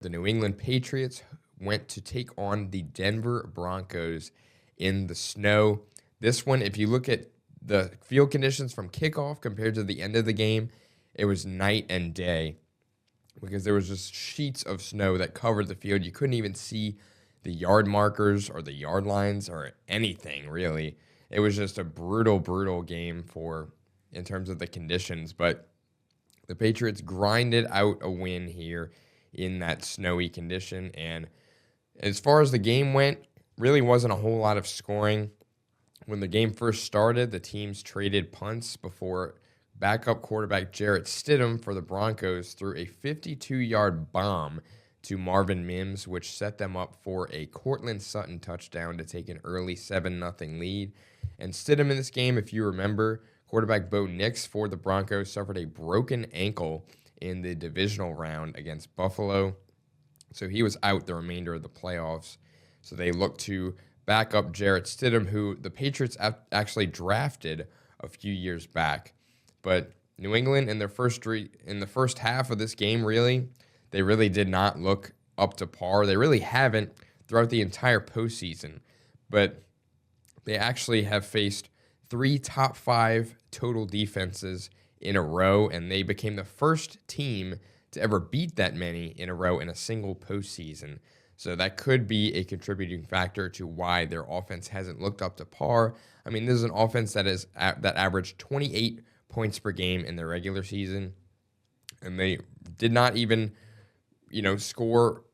The New England Patriots went to take on the Denver Broncos in the snow. This one, if you look at the field conditions from kickoff compared to the end of the game, it was night and day because there was just sheets of snow that covered the field. You couldn't even see the yard markers or the yard lines or anything, really. It was just a brutal, brutal game in terms of the conditions, but the Patriots grinded out a win here in that snowy condition. And as far as the game went, really wasn't a whole lot of scoring. When the game first started, the teams traded punts before backup quarterback Jarrett Stidham for the Broncos threw a 52-yard bomb to Marvin Mims, which set them up for a Cortland Sutton touchdown to take an early 7-0 lead. And Stidham in this game, if you remember, quarterback Bo Nix for the Broncos suffered a broken ankle in the divisional round against Buffalo. So he was out the remainder of the playoffs. So they looked to back up Jarrett Stidham, who the Patriots actually drafted a few years back. But New England in the first half of this game, they really did not look up to par. They really haven't throughout the entire postseason. But they actually have faced 3 top 5 total defenses in a row, and they became the first team to ever beat that many in a row in a single postseason. So that could be a contributing factor to why their offense hasn't looked up to par. I mean, this is an offense that averaged 28 points per game in the regular season, and they did not even, score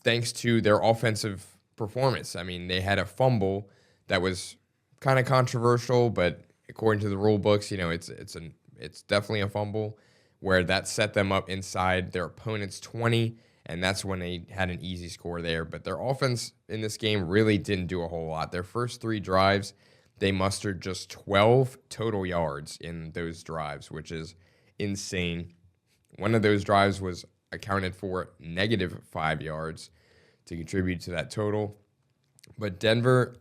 thanks to their offensive performance. I mean, they had a fumble that was kind of controversial, but according to the rule books, it's definitely a fumble where that set them up inside their opponent's 20, and that's when they had an easy score there. But their offense in this game really didn't do a whole lot. Their first 3 drives, they mustered just 12 total yards in those drives, which is insane. One of those drives was accounted for -5 yards to contribute to that total. But Denver,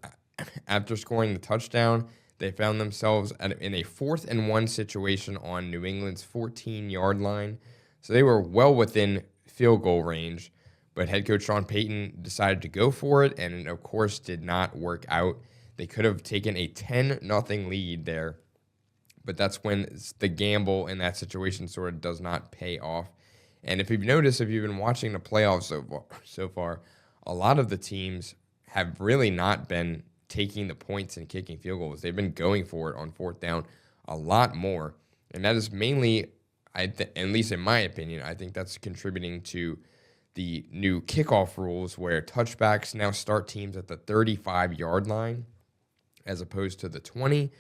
after scoring the touchdown, they found themselves in a 4th and 1 situation on New England's 14-yard line. So they were well within field goal range, but head coach Sean Payton decided to go for it, and it, of course, did not work out. They could have taken a 10-0 lead there, but that's when the gamble in that situation sort of does not pay off. And if you've noticed, if you've been watching the playoffs so far, a lot of the teams have really not been taking the points and kicking field goals. They've been going for it on 4th down a lot more. And that is mainly, at least in my opinion, I think that's contributing to the new kickoff rules where touchbacks now start teams at the 35-yard line as opposed to the 20.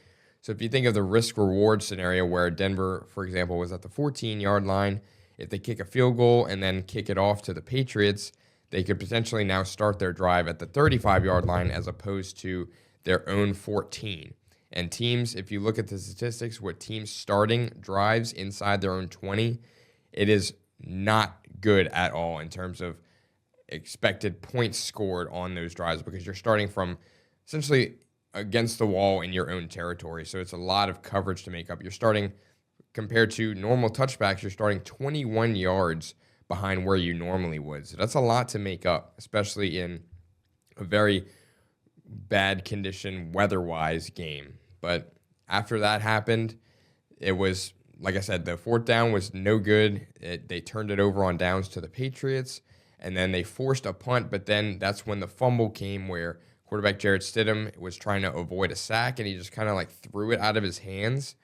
So if you think of the risk-reward scenario where Denver, for example, was at the 14-yard line, if they kick a field goal and then kick it off to the Patriots, they could potentially now start their drive at the 35-yard line as opposed to their own 14. And teams, if you look at the statistics, with teams starting drives inside their own 20, it is not good at all in terms of expected points scored on those drives because you're starting from essentially against the wall in your own territory. So it's a lot of coverage to make up. You're starting, compared to normal touchbacks, you're starting 21 yards behind where you normally would. So that's a lot to make up, especially in a very bad condition weather-wise game. But after that happened, it was, like I said, the 4th down was no good. They turned it over on downs to the Patriots, and then they forced a punt, but then that's when the fumble came where quarterback Jarrett Stidham was trying to avoid a sack, and he just kind of threw it out of his hands,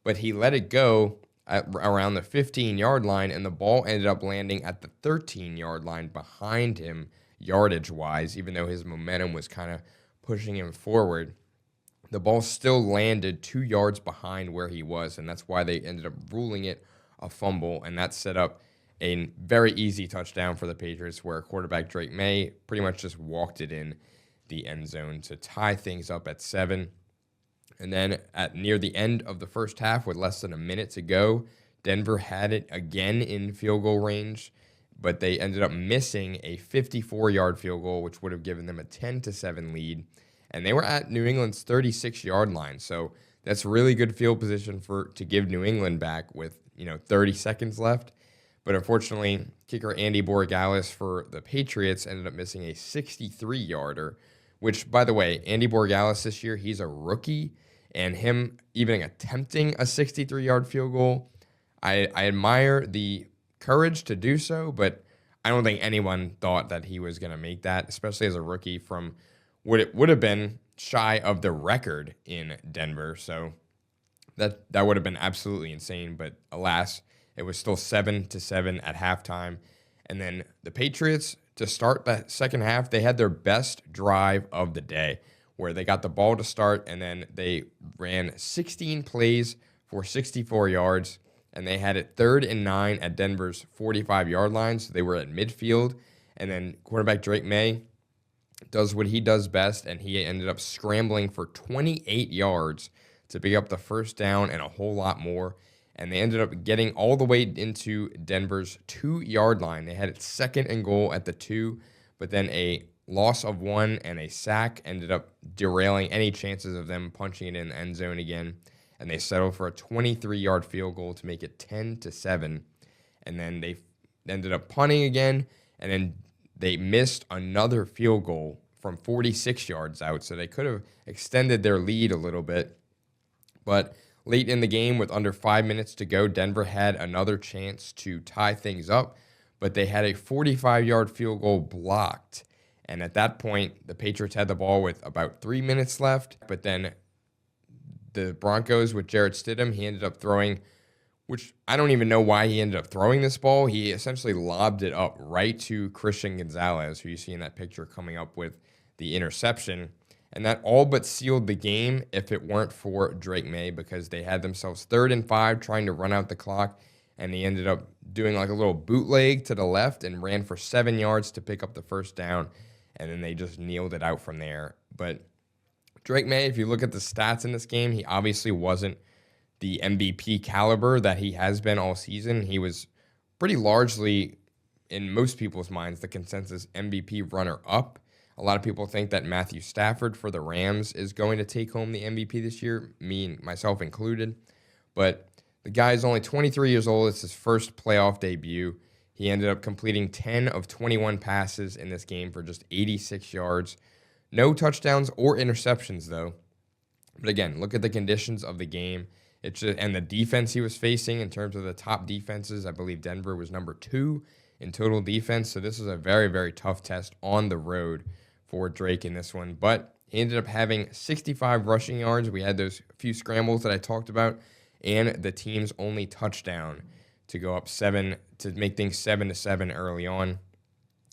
but he let it go around the 15-yard line, and the ball ended up landing at the 13-yard line behind him yardage-wise, even though his momentum was kind of pushing him forward. The ball still landed 2 yards behind where he was, and that's why they ended up ruling it a fumble, and that set up a very easy touchdown for the Patriots where quarterback Drake May pretty much just walked it in the end zone to tie things up at 7. And then at near the end of the first half, with less than a minute to go, Denver had it again in field goal range, but they ended up missing a 54-yard field goal, which would have given them a 10-7 lead. And they were at New England's 36-yard line, so that's really good field position to give New England back with 30 seconds left. But unfortunately, kicker Andy Borregales for the Patriots ended up missing a 63-yarder, which, by the way, Andy Borregales this year, he's a rookie, and him even attempting a 63-yard field goal, I admire the courage to do so, but I don't think anyone thought that he was going to make that, especially as a rookie from what it would have been shy of the record in Denver. So that would have been absolutely insane, but alas, it was still 7-7 at halftime. And then the Patriots, to start the second half, they had their best drive of the day, where they got the ball to start, and then they ran 16 plays for 64 yards, and they had it 3rd and 9 at Denver's 45-yard line, so they were at midfield. And then quarterback Drake May does what he does best, and he ended up scrambling for 28 yards to pick up the first down and a whole lot more. And they ended up getting all the way into Denver's 2-yard line. They had it 2nd and goal at the 2, but then a loss of 1 and a sack ended up derailing any chances of them punching it in the end zone again. And they settled for a 23-yard field goal to make it 10-7. And then they ended up punting again, and then they missed another field goal from 46 yards out, so they could have extended their lead a little bit. But late in the game, with under 5 minutes to go, Denver had another chance to tie things up, but they had a 45-yard field goal blocked. And at that point, the Patriots had the ball with about 3 minutes left, but then the Broncos with Jarrett Stidham, he ended up throwing, which I don't even know why he ended up throwing this ball. He essentially lobbed it up right to Christian Gonzalez, who you see in that picture coming up with the interception. And that all but sealed the game if it weren't for Drake May, because they had themselves 3rd and 5 trying to run out the clock, and he ended up doing like a little bootleg to the left and ran for 7 yards to pick up the first down, and then they just kneeled it out from there. But Drake May, if you look at the stats in this game, he obviously wasn't the MVP caliber that he has been all season. He was pretty largely, in most people's minds, the consensus MVP runner-up. A lot of people think that Matthew Stafford for the Rams is going to take home the MVP this year, me and myself included. But the guy is only 23 years old. It's his first playoff debut. He ended up completing 10 of 21 passes in this game for just 86 yards. No touchdowns or interceptions, though. But again, look at the conditions of the game. And the defense he was facing in terms of the top defenses. I believe Denver was number 2 in total defense. So this was a very, very tough test on the road for Drake in this one. But he ended up having 65 rushing yards. We had those few scrambles that I talked about, and the team's only touchdown to go up 7 to make things 7-7 early on.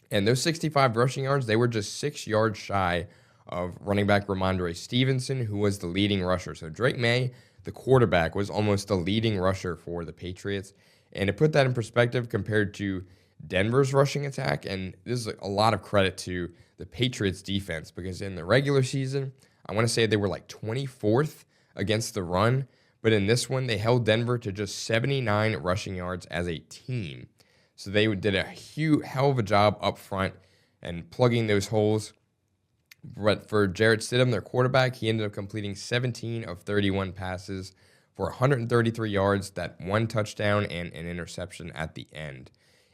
And those 65 rushing yards, they were just 6 yards shy of running back Ramondre Stevenson, who was the leading rusher. So Drake May, the quarterback, was almost the leading rusher for the Patriots. And to put that in perspective compared to Denver's rushing attack, and this is a lot of credit to the Patriots defense, because in the regular season, I want to say they were like 24th against the run, but in this one, they held Denver to just 79 rushing yards as a team. So they did a hell of a job up front and plugging those holes. But for Jarrett Stidham, their quarterback, he ended up completing 17 of 31 passes for 133 yards, that 1 touchdown and an interception at the end.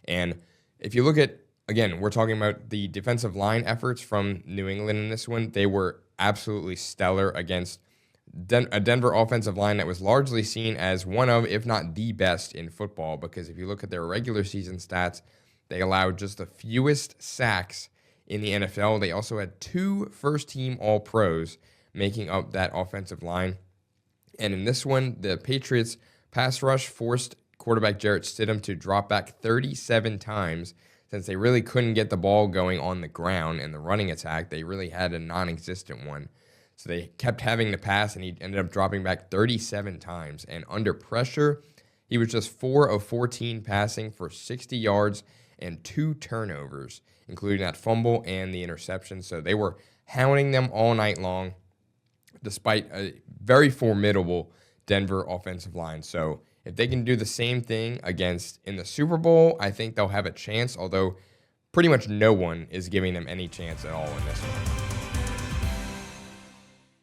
And if you look at, again, we're talking about the defensive line efforts from New England in this one. They were absolutely stellar against a Denver offensive line that was largely seen as one of, if not the best in football, because if you look at their regular season stats, they allowed just the fewest sacks in the NFL. They also had 2 first-team All-Pros making up that offensive line. And in this one, the Patriots pass rush forced quarterback Jarrett Stidham to drop back 37 times, since they really couldn't get the ball going on the ground in the running attack. They really had a non-existent one. So they kept having to pass, and he ended up dropping back 37 times. And under pressure, he was just 4 of 14 passing for 60 yards and 2 turnovers, including that fumble and the interception. So they were hounding them all night long, despite a very formidable Denver offensive line. So if they can do the same thing in the Super Bowl, I think they'll have a chance, although pretty much no one is giving them any chance at all in this one.